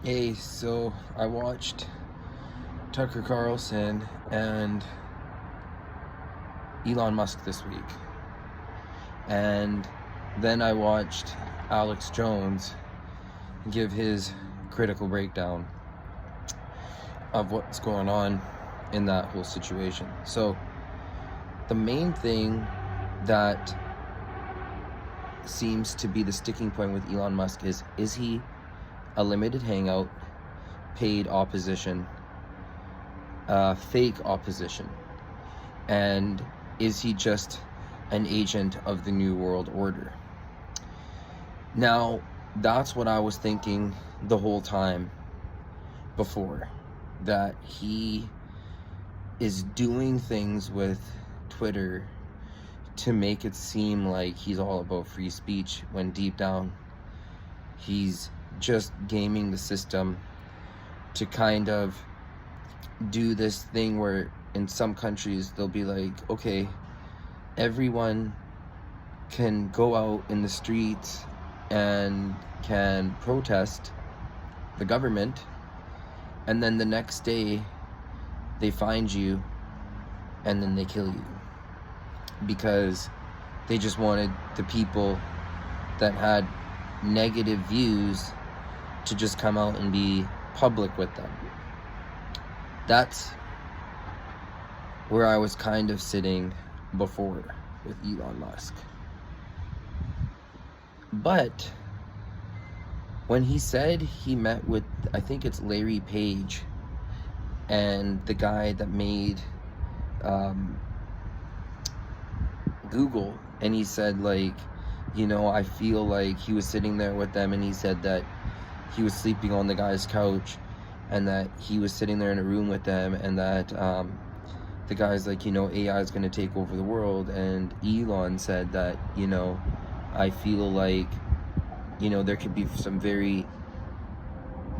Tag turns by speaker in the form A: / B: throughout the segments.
A: Hey, so I watched Tucker Carlson and Elon Musk this week. And then I watched Alex Jones give his critical breakdown of what's going on in that whole situation. So the main thing that seems to be the sticking point with Elon Musk is he a limited hangout, paid opposition, fake opposition? And is he just an agent of the New World Order? Now, that's what I was thinking the whole time before, that he is doing things with Twitter to make it seem like he's all about free speech, when deep down he's just gaming the system to kind of do this thing where in some countries they'll be like, okay, everyone can go out in the streets and can protest the government, and then the next day they find you and then they kill you because they just wanted the people that had negative views to just come out and be public with them. That's where I was kind of sitting before with Elon Musk. But when he said he met with, I think it's Larry Page and the guy that made Google, and he said, like, I feel like he was sitting there with them, and he said that he was sleeping on the guy's couch, and that he was sitting there in a room with them, and that the guy's like, AI is going to take over the world. And Elon said that, I feel like, there could be some very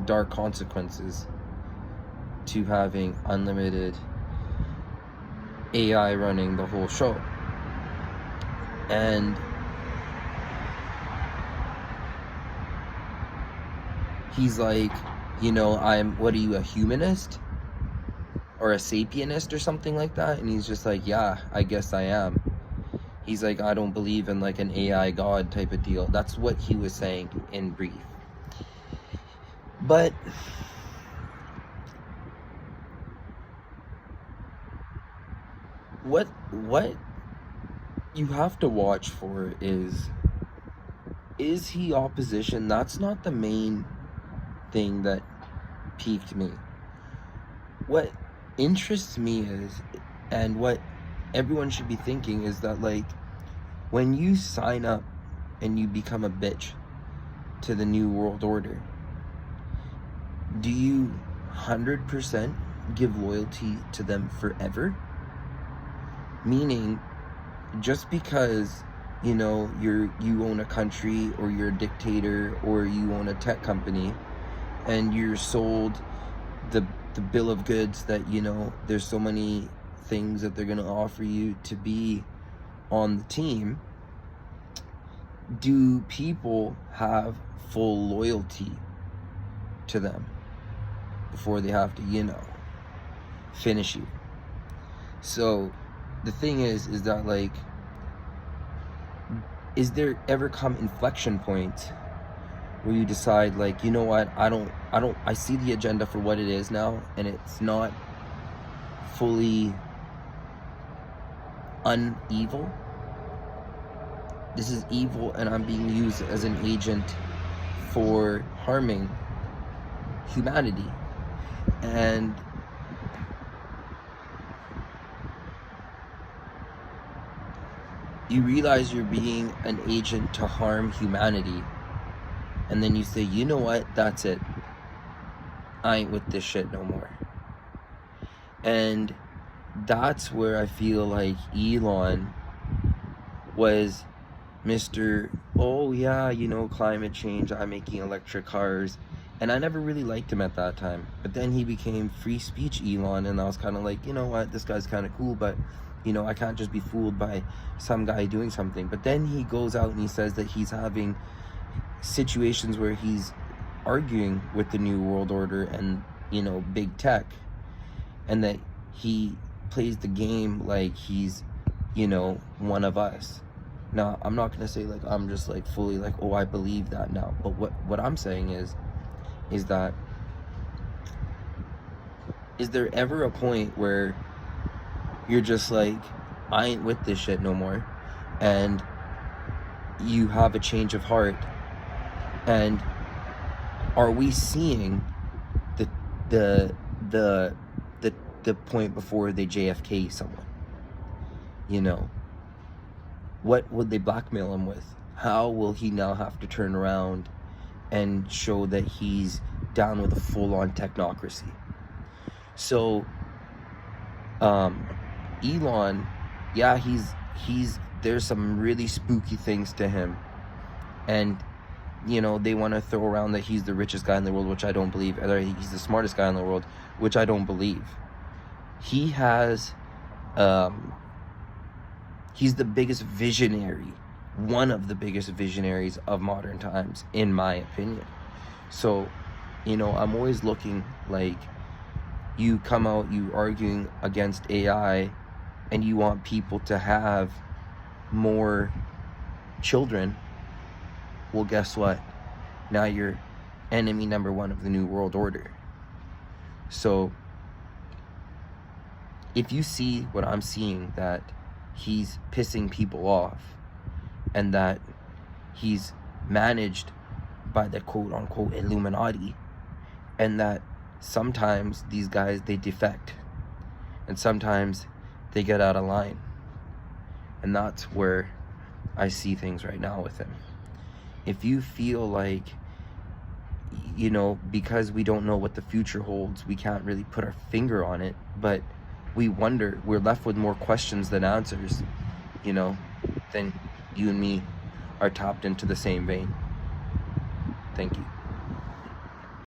A: dark consequences to having unlimited AI running the whole show. And he's like, what are you, a humanist? Or a sapienist or something like that? And he's just like, yeah, I guess I am. He's like, I don't believe in like an AI god type of deal. That's what he was saying in brief. But what you have to watch for is he opposition? That's not the main thing that piqued me. What interests me is, and what everyone should be thinking, is that, like, when you sign up and you become a bitch to the New World Order, do you 100% give loyalty to them forever? Meaning, just because you own a country, or you're a dictator, or you own a tech company, and you're sold the bill of goods that there's so many things that they're going to offer you to be on the team, do people have full loyalty to them before they have to finish you? So the thing is that, like, is there ever come inflection points where you decide, like, you know what, I see the agenda for what it is now, and it's not fully unevil. This is evil, and I'm being used as an agent for harming humanity. And you realize you're being an agent to harm humanity, and then you say, you know what, that's it, I ain't with this shit no more. And that's where I feel like Elon was Mr. Oh yeah, climate change, I'm making electric cars. And I never really liked him at that time. But then he became free speech Elon, and I was kind of like, you know what, this guy's kind of cool, but I can't just be fooled by some guy doing something. But then he goes out and he says that he's having situations where he's arguing with the New World Order and, you know, big tech, and that he plays the game like he's, you know, one of us. Now, I'm not gonna say like I'm just like fully like, oh, I believe that now. But what I'm saying is that, is there ever a point where you're just like, I ain't with this shit no more, and you have a change of heart? And are we seeing the the the the point before they JFK someone? You know, what would they blackmail him with? How will he now have to turn around and show that he's down with a full-on technocracy? So Elon, yeah, he's there's some really spooky things to him, and you know, they want to throw around that he's the richest guy in the world, which I don't believe, or he's the smartest guy in the world, which I don't believe. He has he's the biggest visionary, one of the biggest visionaries of modern times, in my opinion. So, you know, I'm always looking like, you come out, you arguing against AI, and you want people to have more children. Well, guess what? Now you're enemy number one of the New World Order. So, if you see what I'm seeing, that he's pissing people off, and that he's managed by the quote-unquote Illuminati, and that sometimes these guys, they defect, and sometimes they get out of line, and that's where I see things right now with him. If you feel like, you know, because we don't know what the future holds, we can't really put our finger on it, but we wonder, we're left with more questions than answers, you know, then you and me are tapped into the same vein. Thank you.